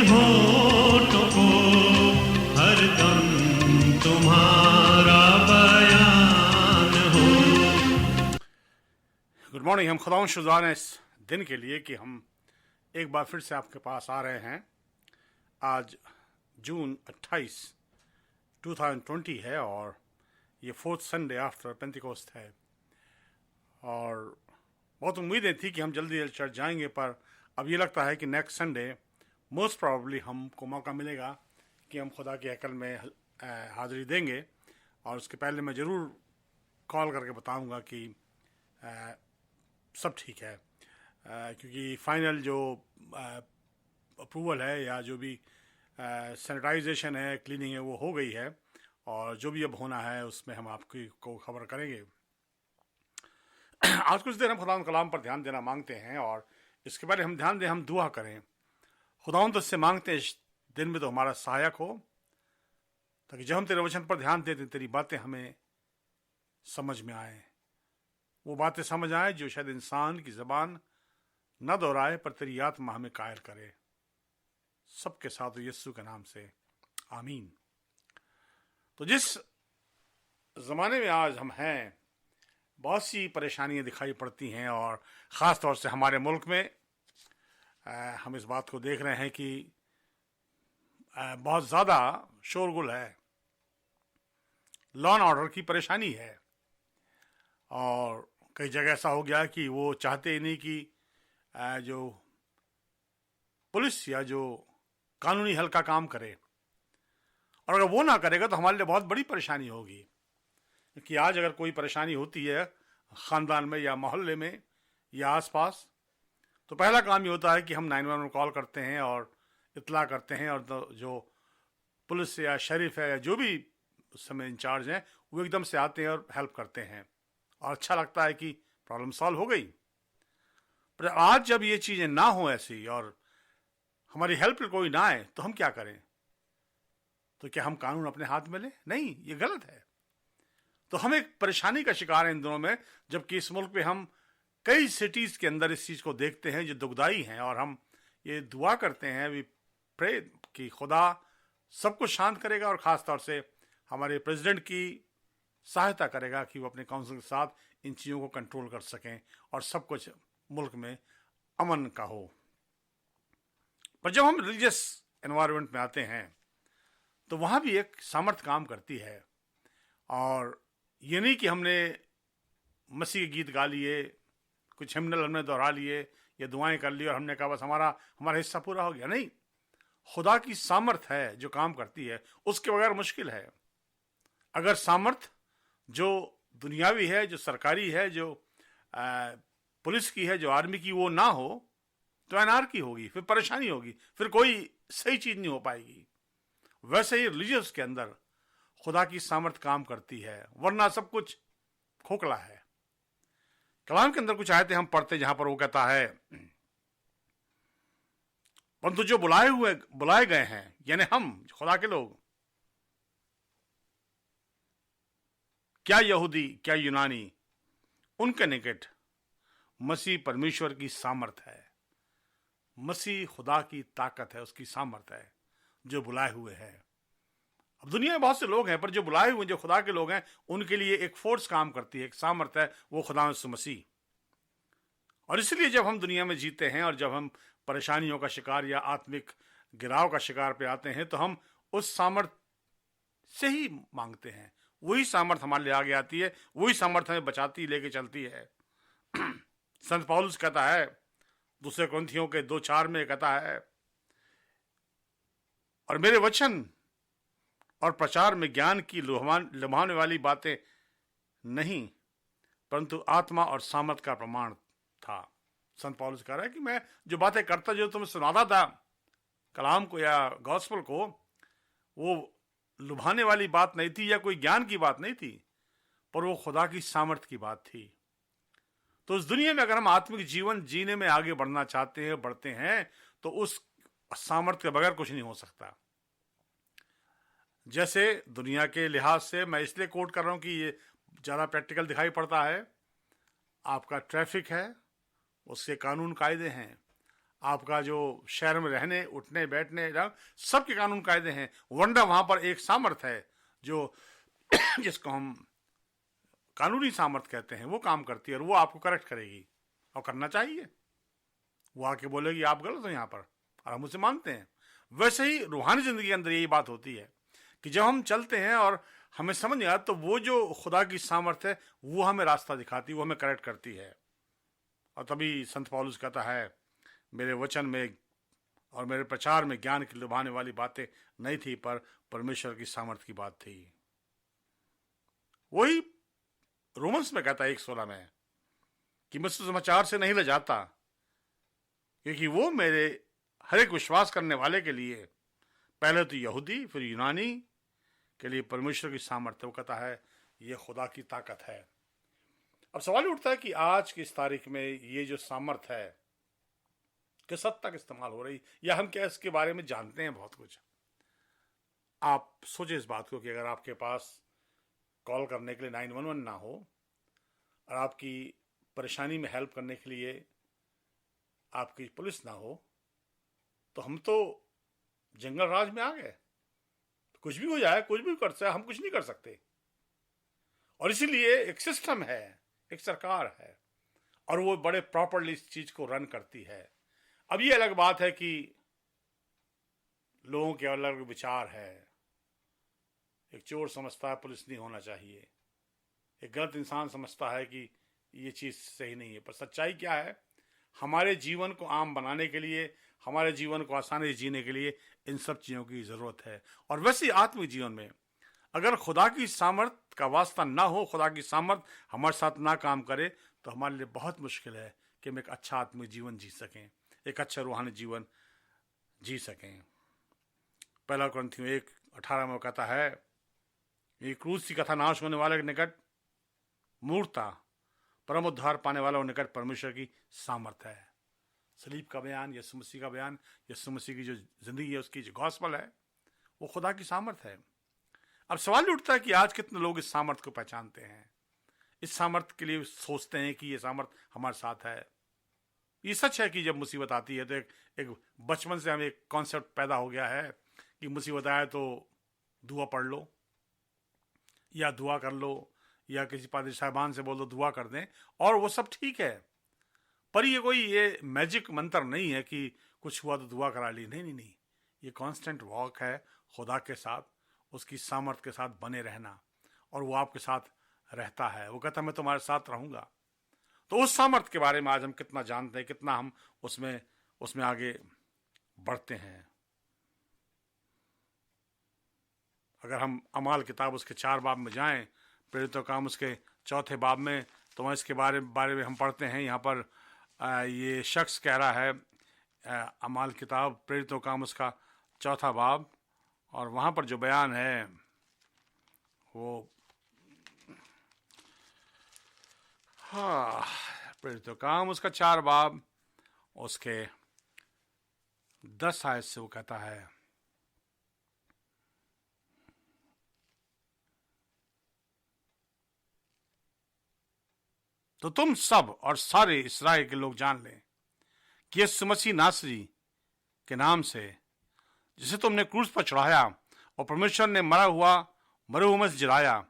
होठों को हरदम तुम्हारा बयान हो। Good morning. हम खुदावंद शुक्रान है इस दिन के लिए कि हम एक बार फिर से आपके पास आ रहे हैं। आज जून 28, 2020 है और ये फोर्थ संडे आफ्टर पेंटिकोस्ट है और बहुत उम्मीदें थी कि हम जल्दी चर्च जाएंगे, पर अब ये लगता है कि नेक्स्ट संडे मोस्ट प्रॉब्ली हमको मौका मिलेगा कि हम खुदा के हैकल में हाज़िरी देंगे। और उसके पहले मैं ज़रूर कॉल करके बताऊंगा कि सब ठीक है, क्योंकि फाइनल जो अप्रूवल है या जो भी सैनिटाइजेशन है, क्लीनिंग है, वो हो गई है और जो भी अब होना है उसमें हम आपको खबर करेंगे। आज कुछ देर हम खुदा कलाम पर ध्यान देना मांगते हैं और इसके पहले हम ध्यान दें, हम दुआ करें। खुदावंद तुझसे मांगते हैं इस दिन में तो हमारा सहायक हो, ताकि जब हम तेरे वचन पर ध्यान देते तेरी बातें हमें समझ में आए, वो बातें समझ आए जो शायद इंसान की ज़बान न दोहराए पर तेरी आत्मा हमें कायल करे। सबके साथ यीशु के नाम से आमीन। तो जिस ज़माने में आज हम हैं, बहुत सी परेशानियां दिखाई पड़ती हैं और ख़ास तौर से हमारे मुल्क में हम इस बात को देख रहे हैं कि बहुत ज़्यादा शोरगुल है, लॉ एंड ऑर्डर की परेशानी है और कई जगह ऐसा हो गया कि वो चाहते ही नहीं कि जो पुलिस या जो कानूनी हल का काम करे, और अगर वो ना करेगा तो हमारे लिए बहुत बड़ी परेशानी होगी। कि आज अगर कोई परेशानी होती है ख़ानदान में या मोहल्ले में या आसपास, तो पहला काम ये होता है कि हम 911 कॉल करते हैं और इत्तला करते हैं, और जो पुलिस या शरीफ है या जो भी उस समय इंचार्ज हैं वो एकदम से आते हैं और हेल्प करते हैं और अच्छा लगता है कि प्रॉब्लम सॉल्व हो गई। पर आज जब ये चीज़ें ना हो ऐसी और हमारी हेल्प कोई ना आए तो हम क्या करें? तो क्या हम कानून अपने हाथ में लें? नहीं, ये गलत है। तो हम एक परेशानी का शिकार हैं इन दिनों में, जबकि इस मुल्क पे हम कई सिटीज़ के अंदर इस चीज़ को देखते हैं जो दुखदाई हैं, और हम ये दुआ करते हैं वी प्रे कि खुदा सब कुछ शांत करेगा और ख़ास तौर से हमारे प्रेसिडेंट की सहायता करेगा कि वो अपने काउंसिल के साथ इन चीज़ों को कंट्रोल कर सकें और सब कुछ मुल्क में अमन का हो। पर जब हम रिलीजियस एनवायरनमेंट में आते हैं तो वहाँ भी एक सामर्थ्य काम करती है, और ये नहीं कि हमने मसीह के गीत गा लिए, कुछ हिम्नल हमने दोहरा लिए या दुआएं कर ली और हमने कहा बस हमारा हिस्सा पूरा हो गया। नहीं, खुदा की सामर्थ है जो काम करती है, उसके बगैर मुश्किल है। अगर सामर्थ जो दुनियावी है, जो सरकारी है, जो पुलिस की है, जो आर्मी की, वो ना हो तो अनारकी होगी, फिर परेशानी होगी, फिर कोई सही चीज़ नहीं हो पाएगी। वैसे ही रिलीजियस के अंदर खुदा की सामर्थ काम करती है, वरना सब कुछ खोखला है। कलाम के अंदर कुछ आयतें हम पढ़ते जहां पर वो कहता है, परंतु जो बुलाए गए हैं, यानी हम खुदा के लोग, क्या यहूदी क्या यूनानी, उनके निकट मसीह परमेश्वर की सामर्थ है। मसीह खुदा की ताकत है, उसकी सामर्थ है जो बुलाए हुए हैं। अब दुनिया में बहुत से लोग हैं, पर जो बुलाए हुए, जो खुदा के लोग हैं, उनके लिए एक फोर्स काम करती है, एक सामर्थ है, वो खुदा यीशु मसीह। और इसलिए जब हम दुनिया में जीते हैं और जब हम परेशानियों का शिकार या आत्मिक गिराव का शिकार पे आते हैं तो हम उस सामर्थ से ही मांगते हैं। वही सामर्थ हमारे लिए आगे आती है, वही सामर्थ हमें बचाती, लेके चलती है। संत पौलुस कहता है दूसरे कुरिन्थियों के 2:4 में कहता है, और मेरे वचन और प्रचार में ज्ञान की लुभाने वाली बातें नहीं, परंतु आत्मा और सामर्थ का प्रमाण था। संत पौलुस कह रहा है कि मैं जो बातें करता, जो तुम्हें सुनाता था कलाम को या गॉस्पेल को, वो लुभाने वाली बात नहीं थी या कोई ज्ञान की बात नहीं थी, पर वो खुदा की सामर्थ की बात थी। तो इस दुनिया में अगर हम आत्मिक जीवन जीने में आगे बढ़ना चाहते हैं, बढ़ते हैं, तो उस सामर्थ के बगैर कुछ नहीं हो सकता। जैसे दुनिया के लिहाज से मैं इसलिए कोट कर रहा हूं कि ये ज़्यादा प्रैक्टिकल दिखाई पड़ता है। आपका ट्रैफिक है, उसके कानून कायदे हैं, आपका जो शहर में रहने उठने बैठने सबके कानून कायदे हैं, वरना वहां पर एक सामर्थ्य है जो जिसको हम कानूनी सामर्थ्य कहते हैं, वो काम करती है और वो आपको करेक्ट करेगी और करना चाहिए। वो आके बोलेगी आप गलत हो यहाँ पर, और हम उसे मानते हैं। वैसे ही रूहानी जिंदगी के अंदर यही बात होती है कि जब हम चलते हैं और हमें समझ नहीं आता, तो वो जो खुदा की सामर्थ्य है वो हमें रास्ता दिखाती है, वो हमें करेक्ट करती है। और तभी संत पौलुस कहता है, मेरे वचन में और मेरे प्रचार में ज्ञान की लुभाने वाली बातें नहीं थी, पर परमेश्वर की सामर्थ्य की बात थी। वही रोमन्स में कहता है 1:16 में कि मैं सुसमाचार से नहीं ले जाता, क्योंकि वो मेरे हर एक विश्वास करने वाले के लिए, पहले तो यहूदी फिर यूनानी के लिए परमेश्वर की सामर्थ्य। वो कहता है ये खुदा की ताकत है। अब सवाल उठता है कि आज की इस तारीख में ये जो सामर्थ्य है किस हद तक इस्तेमाल हो रही, या हम क्या इसके बारे में जानते हैं बहुत कुछ। आप सोचे इस बात को कि अगर आपके पास कॉल करने के लिए 911 ना हो और आपकी परेशानी में हेल्प करने के लिए आपकी पुलिस ना हो, तो हम तो जंगल राज में आ गए। कुछ भी हो जाए, कुछ भी कर सकते, हम कुछ नहीं कर सकते। और इसीलिए एक सिस्टम है, एक सरकार है, और वो बड़े प्रॉपरली इस चीज को रन करती है। अब ये अलग बात है कि लोगों के अलग विचार है। एक चोर समझता है पुलिस नहीं होना चाहिए, एक गलत इंसान समझता है कि ये चीज सही नहीं है। पर सच्चाई क्या है, हमारे जीवन को आम बनाने के लिए, हमारे जीवन को आसानी से जीने के लिए इन सब चीजों की जरूरत है। और वैसे आत्मिक जीवन में अगर खुदा की सामर्थ का वास्ता ना हो, खुदा की सामर्थ हमारे साथ ना काम करे, तो हमारे लिए बहुत मुश्किल है कि हम एक अच्छा आत्मिक जीवन जी सकें, एक अच्छा रूहानी जीवन जी सकें। पहला कुरिन्थियों 1:18 में कहता है, ये क्रूस की कथा नाश होने वाले के निकट मूर्खता, परम उद्धार पाने वालों के निकट परमेश्वर की सामर्थ्य है। सलीब का बयान, यीशु मसीह का बयान, यीशु मसीह की जो जिंदगी है, उसकी जो गॉस्पेल है, वो खुदा की सामर्थ्य है। अब सवाल उठता है कि आज कितने लोग इस सामर्थ्य को पहचानते हैं, इस सामर्थ्य के लिए सोचते हैं कि ये सामर्थ्य हमारे साथ है। ये सच है कि जब मुसीबत आती है तो एक बचपन से हमें एक कॉन्सेप्ट पैदा हो गया है कि मुसीबत आए तो दुआ पढ़ लो या दुआ कर लो या किसी पादरी साहबान से बोल दो दुआ कर दें, और वो सब ठीक है। पर ये कोई ये मैजिक मंत्र नहीं है कि कुछ हुआ तो दुआ करा ली। नहीं नहीं नहीं, ये कांस्टेंट वॉक है खुदा के साथ, उसकी सामर्थ्य के साथ बने रहना, और वो आपके साथ रहता है। वो कहता है मैं तुम्हारे साथ रहूंगा। तो उस सामर्थ्य के बारे में आज हम कितना जानते हैं, कितना हम उसमें आगे बढ़ते हैं। अगर हम अमाल किताब उसके 4 बाब में जाएं, प्रेरितों का काम उसके 4थे बाब में, तो वहाँ इसके बारे में हम पढ़ते हैं। यहाँ पर ये शख्स कह रहा है, अमाल किताब प्रेरितों का काम उसका 4था बाब, और वहाँ पर जो बयान है वो, हाँ, प्रेरितों का काम उसका 4 बाब उसके 10 आयत से वो कहता है, तो तुम सब और सारे इस्राएल के लोग जान लें कि यीशु मसीह नासरी के नाम से, जिसे तुमने क्रूस पर चढ़ाया और परमेश्वर ने मरे हुए में से जिलाया,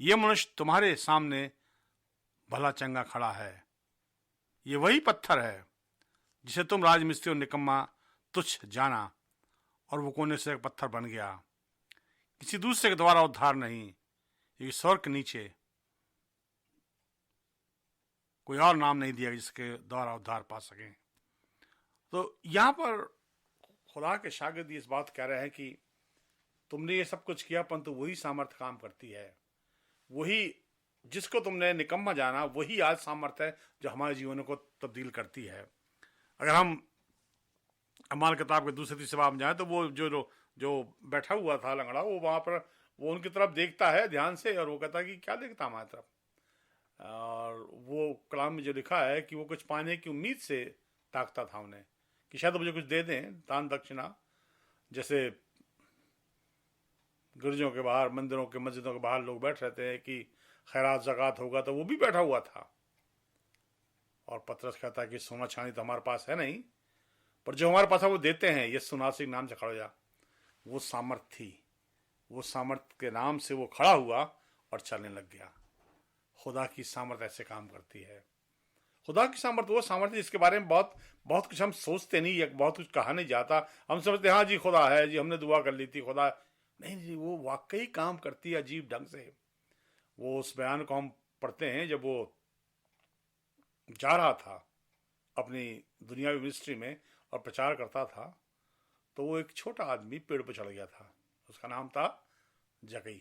ये मनुष्य तुम्हारे सामने भला चंगा खड़ा है। ये वही पत्थर है जिसे तुम राजमिस्त्री और निकम्मा तुच्छ जाना, और वो कोने से एक पत्थर बन गया। किसी दूसरे के द्वारा उद्धार नहीं, ये स्वर्ग के नीचे कोई और नाम नहीं दिया जिसके द्वारा उद्धार पा सके। तो यहां पर खुदा के शागिर्द इस बात कह रहे हैं कि तुमने ये सब कुछ किया, परंतु वही सामर्थ्य काम करती है। वही जिसको तुमने निकम्मा जाना, वही आज सामर्थ्य है जो हमारे जीवनों को तब्दील करती है। अगर हम अमाल किताब के 2-3 बाब में जाए, तो वो जो बैठा हुआ था लंगड़ा, वो वहां पर वो उनकी तरफ देखता है ध्यान से, और वो कहता है कि क्या देखता हमारी तरफ। और वो कलाम में जो लिखा है कि वो कुछ पाने की उम्मीद से ताकता था उन्हें, कि शायद मुझे कुछ दे दें, दान दक्षिणा। जैसे गिरजों के बाहर, मंदिरों के, मस्जिदों के बाहर लोग बैठ रहते हैं कि खैरात ज़कात होगा, तो वो भी बैठा हुआ था। और पतरस कहता है कि सोना चांदी तो हमारे पास है नहीं, पर जो हमारे पास है वो देते हैं। यीशु नासरी के नाम से खड़ा हो जा, वो सामर्थ थी। वो सामर्थ के नाम से वो खड़ा हुआ और चलने लग गया। खुदा की सामर्थ ऐसे काम करती है। खुदा की सामर्थ वो सामर्थ जिसके बारे में बहुत बहुत कुछ हम सोचते नहीं, या बहुत कुछ कहा नहीं जाता। हम समझते हाँ जी खुदा है जी, हमने दुआ कर ली थी, खुदा नहीं जी, वो वाकई काम करती है अजीब ढंग से। वो उस बयान को हम पढ़ते हैं, जब वो जा रहा था अपनी दुनियावी मिनिस्ट्री में और प्रचार करता था, तो वो एक छोटा आदमी पेड़ पर चढ़ गया था। उसका नाम था जकई।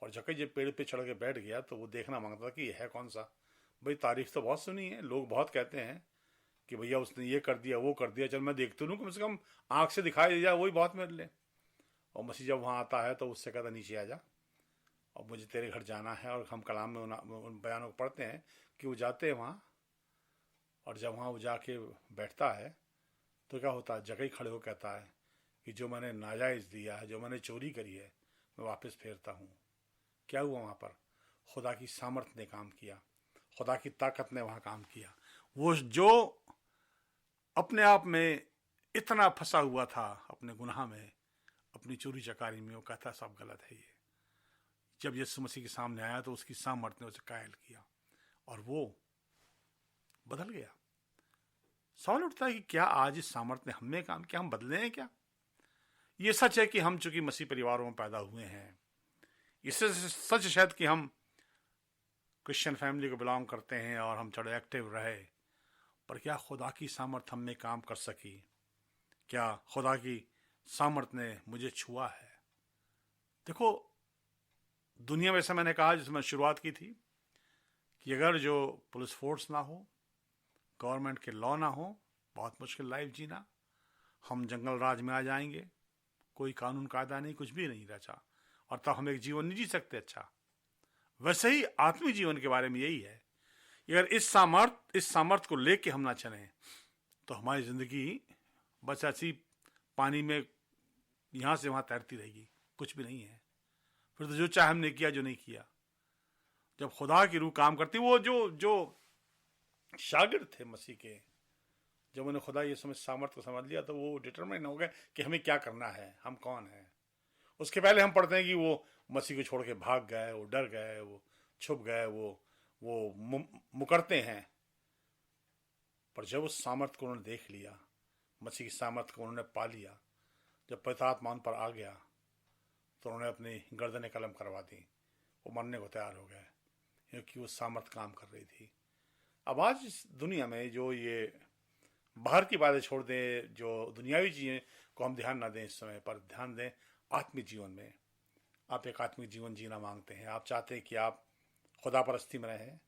और जकई जब पेड़ पे चढ़ के बैठ गया तो वो देखना मांगता था कि यह है कौन सा। भाई तारीफ तो बहुत सुनी है, लोग बहुत कहते हैं कि भैया उसने ये कर दिया वो कर दिया, चल मैं देखता हूँ, कम से कम आँख से दिखाई दे जाए, वही बहुत मेरे लिए। और मसीह जब वहाँ आता है तो उससे कहता नीचे आ जा और मुझे तेरे घर जाना है। और हम कलाम में उन बयानों को पढ़ते हैं कि वो जाते हैं वहाँ, और जब वहाँ वो जाके बैठता है तो क्या होता है, जगह खड़े हो कहता है कि जो मैंने नाजायज़ दिया है, जो मैंने चोरी करी है, मैं वापस फेरता हूँ। क्या हुआ वहाँ पर? खुदा की सामर्थ ने काम किया, खुदा की ताकत ने वहाँ काम किया। वो जो अपने आप में इतना फंसा हुआ था अपने गुनाह में, अपनी चोरी चकारी में, वो कहता सब गलत है ये। जब यीशु मसीह के सामने आया तो उसकी सामर्थ ने उसे कायल किया और वो बदल गया। सवाल उठता है कि क्या आज इस सामर्थ ने हम में काम किया, हम बदले हैं क्या? ये सच है कि हम चूंकि मसीह परिवारों में पैदा हुए हैं, इससे सच शायद कि हम क्रिश्चियन फैमिली को बिलोंग करते हैं और हम थोड़े एक्टिव रहे, पर क्या खुदा की सामर्थ हम में काम कर सकी? क्या खुदा की सामर्थ ने मुझे छुआ है? देखो, दुनिया में ऐसा मैंने कहा जिसमें शुरुआत की थी कि अगर जो पुलिस फोर्स ना हो, गवर्नमेंट के लॉ ना हो, बहुत मुश्किल लाइफ जीना। हम जंगल राज में आ जाएंगे, कोई कानून कायदा नहीं, कुछ भी नहीं रचा, और तब हम एक जीवन नहीं जी सकते अच्छा। वैसे ही आत्मिक जीवन के बारे में यही है। अगर इस सामर्थ को लेके हम ना चलें तो हमारी जिंदगी बस ऐसी पानी में यहाँ से वहाँ तैरती रहेगी, कुछ भी नहीं है। फिर तो जो चाहे हमने किया, जो नहीं किया। जब खुदा की रूह काम करती, वो जो शागिर्द थे मसीह के, जब उन्हें खुदा ये सामर्थ को समझ लिया तो वो डिटरमाइन हो गए कि हमें क्या करना है, हम कौन हैं। उसके पहले हम पढ़ते हैं कि वो मसीह को छोड़ के भाग गए, वो डर गए, वो छुप गए, वो मुकरते हैं। पर जब उस सामर्थ को उन्होंने देख लिया, मसीह की सामर्थ को उन्होंने पा लिया, जब पवित्र आत्मा उन पर आ गया तो उन्होंने अपनी गर्दनें कलम करवा दी, वो मरने को तैयार हो गए, क्योंकि वो सामर्थ काम कर रही थी। अब आज इस दुनिया में जो ये बाहर की बातें छोड़ दें, जो दुनियावी चीज़ें को हम ध्यान ना दें इस समय, पर ध्यान दें आत्मिक जीवन में। आप एक आत्मिक जीवन जीना मांगते हैं, आप चाहते हैं कि आप खुदा परस्ती में रहें,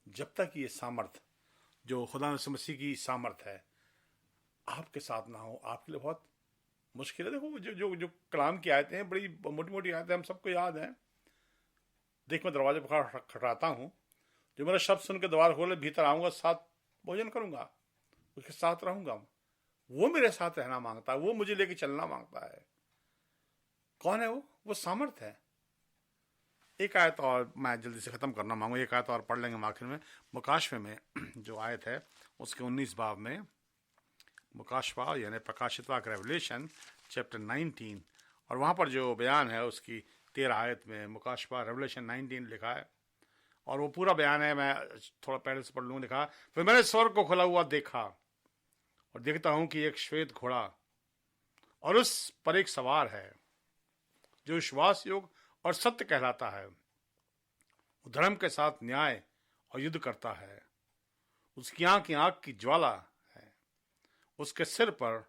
जब तक ये सामर्थ जो खुदा मसीह की सामर्थ है आपके साथ ना हो, आपके लिए बहुत मुश्किल है। देखो, जो कलाम की आयतें हैं, बड़ी मोटी मोटी आयतें, हम सबको याद हैं। देख, मैं दरवाजे पर खटखटाता हूँ, जो मेरा शब्द सुन के द्वार खोले, भीतर आऊँगा, साथ भोजन करूँगा, उसके साथ रहूँगा। वो मेरे साथ रहना मांगता है, वो मुझे लेके चलना मांगता है। कौन है वो सामर्थ है। एक आयत और मैं जल्दी से ख़त्म करना मांगू, एक आयत और पढ़ लेंगे हम आखिर में। मुकाशवे में जो आयत है उसके 19 बाब में, मुकाशवा यानी प्रकाशित वाक्य, रेवलेशन चैप्टर 19, और वहाँ पर जो बयान है उसकी 13 आयत में मुकाशवा रेवलेशन 19 लिखा है, और वो पूरा बयान है। मैं थोड़ा पहले से पढ़ लूँ। लिखा, फिर मैंने स्वर्ग को खुला हुआ देखा और देखता हूँ कि एक श्वेत घोड़ा, और उस पर एक सवार है जो विश्वास योग और सत्य कहलाता है। वो धर्म के साथ न्याय और युद्ध करता है। उसकी आंख की ज्वाला है। उसके सिर पर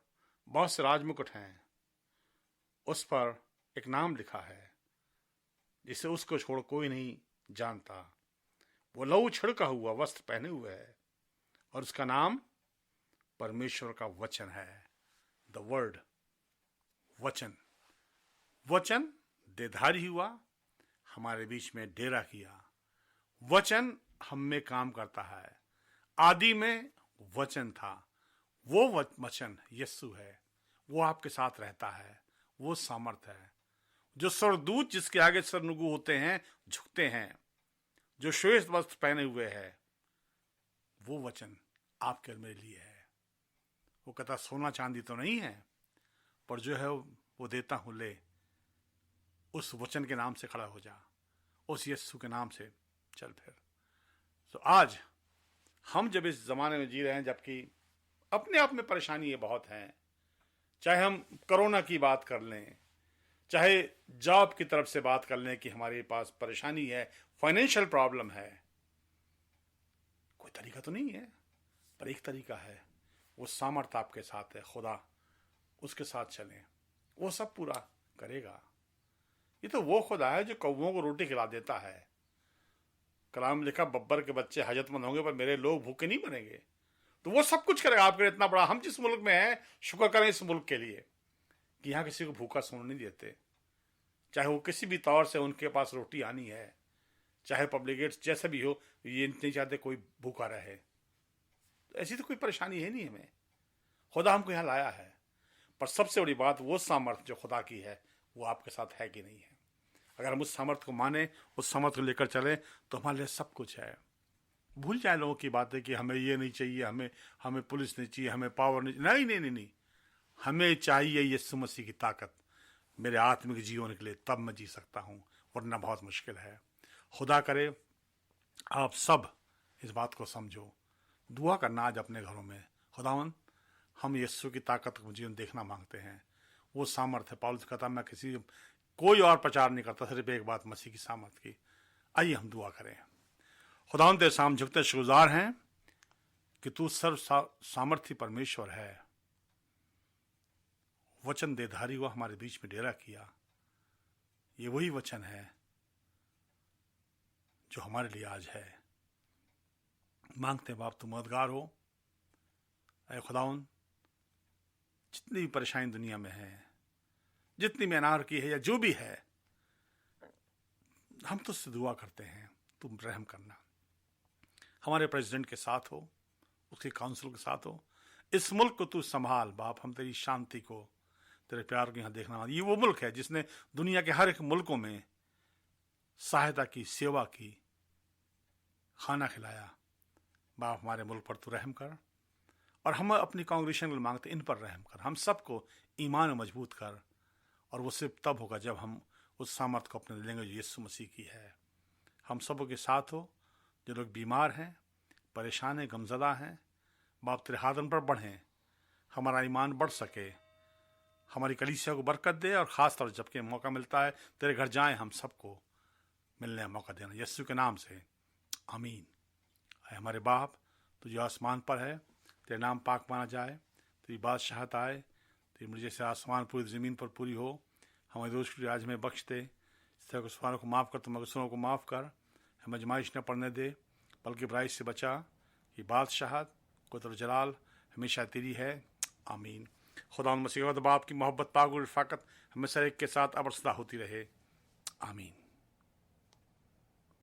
बहुत से राजमुकुट हैं। उस पर एक नाम लिखा है जिसे उसको छोड़ कोई नहीं जानता। वो लहू छिड़का हुआ वस्त्र पहने हुए है और उसका नाम परमेश्वर का वचन है। द वर्ड, वचन देधारी हुआ, हमारे बीच में डेरा किया। वचन हम में काम करता है। आदि में वचन था, वो वचन यीशु है, वो आपके साथ रहता है, वो सामर्थ है। जो स्वर्गदूत जिसके आगे सरनुगु होते हैं, झुकते हैं, जो श्वेत वस्त्र पहने हुए है, वो वचन आपके और मेरे लिए है। वो कहता सोना चांदी तो नहीं है, पर जो है वो देता हूँ, ले उस वचन के नाम से खड़ा हो जा, उस यीशु के नाम से चल फिर। तो आज हम जब इस ज़माने में जी रहे हैं जबकि अपने आप में परेशानी ये बहुत हैं, चाहे हम कोरोना की बात कर लें, चाहे जॉब की तरफ से बात कर लें कि हमारे पास परेशानी है, फाइनेंशियल प्रॉब्लम है, कोई तरीका तो नहीं है, पर एक तरीका है, वो सामर्थ आपके साथ है, खुदा उसके साथ चलें, वो सब पूरा करेगा। ये तो वो खुदा है जो कौवों को रोटी खिला देता है। कलाम लिखा, बब्बर के बच्चे हाजतमंद होंगे पर मेरे लोग भूखे नहीं मरेंगे। तो वो सब कुछ करेगा आपके लिए। इतना बड़ा हम जिस मुल्क में हैं, शुक्र करें इस मुल्क के लिए कि यहाँ किसी को भूखा सोने नहीं देते, चाहे वो किसी भी तौर से उनके पास रोटी आनी है, चाहे पब्लिकेट्स जैसे भी हो, ये नहीं चाहते कोई भूखा रहे। ऐसी तो कोई परेशानी है नहीं हमें, खुदा हमको यहाँ लाया है। पर सबसे बड़ी बात, वो सामर्थ जो खुदा की है वो आपके साथ है कि नहीं है। अगर हम उस सामर्थ को माने, उस सामर्थ को लेकर चलें, तो हमारे लिए सब कुछ है। भूल जाए लोगों की बातें कि हमें ये नहीं चाहिए, हमें पुलिस नहीं चाहिए, हमें पावर नहीं, नहीं, हमें चाहिए यीशु मसीह की ताकत मेरे आत्मिक जीवन के लिए, तब मैं जी सकता हूँ, वरना बहुत मुश्किल है। खुदा करे आप सब इस बात को समझो। दुआ करना आज अपने घरों में, खुदावन हम यीशु की ताकत को जीवन देखना मांगते हैं। वो सामर्थ है। पौलुस कहता मैं कोई और प्रचार नहीं करता, सिर्फ एक बात, मसीह की सामर्थ की। आइए हम दुआ करें। खुदावन तेरे सामने झुकते शुक्रगुजार हैं कि तू सर्व सामर्थी परमेश्वर है। वचन देधारी को हमारे बीच में डेरा किया। ये वही वचन है जो हमारे लिए आज है। मांगते बाप तू मददगार हो। ऐ खुदावन, जितनी भी परेशानी दुनिया में है, जितनी भी अनार है या जो भी है, हम तो उससे दुआ करते हैं तुम रहम करना। हमारे प्रेसिडेंट के साथ हो, उसके काउंसिल के साथ हो। इस मुल्क को तू संभाल बाप। हम तेरी शांति को, तेरे प्यार को यहाँ देखना। ये वो मुल्क है जिसने दुनिया के हर एक मुल्कों में सहायता की, सेवा की, खाना खिलाया। बाप हमारे मुल्क पर तू रहम कर, और हम अपनी कांग्रेशन को मांगते इन पर रहम कर। हम सबको ईमान मजबूत कर, और वो सिर्फ तब होगा जब हम उस सामर्थ को अपने लेंगे जो यीशु मसीह की है। हम सबों के साथ हो। जो लोग बीमार हैं, परेशान हैं, गमज़दा हैं, बाप तेरे हाथन पर बढ़ें, हमारा ईमान बढ़ सके, हमारी कलीसिया को बरकत दे, और ख़ास तौर जबकि मौका मिलता है तेरे घर जाएं, हम सबको मिलने का मौका देना, यीशु के नाम से आमीन। हमारे बाप तू जो आसमान पर है, तेरा नाम पाक माना जाए, तेरी बादशाहत आए, तेरी मर्जी से आसमान पूरी ज़मीन पर पूरी हो। हमारे दोष की आज में बख्श दे, सवालों को माफ़ कर, तुम मकसूरों को माफ़ कर, हमें आजमाइश न पड़ने दे, बल्कि बुराई से बचा। ये बादशाहत, कुदरत, जलाल हमेशा तेरी है, आमीन। खुदा मसीह बाप की मोहब्बत, पाक और रफ़ाकत हमेशा एक के साथ अब सदा होती रहे, आमीन।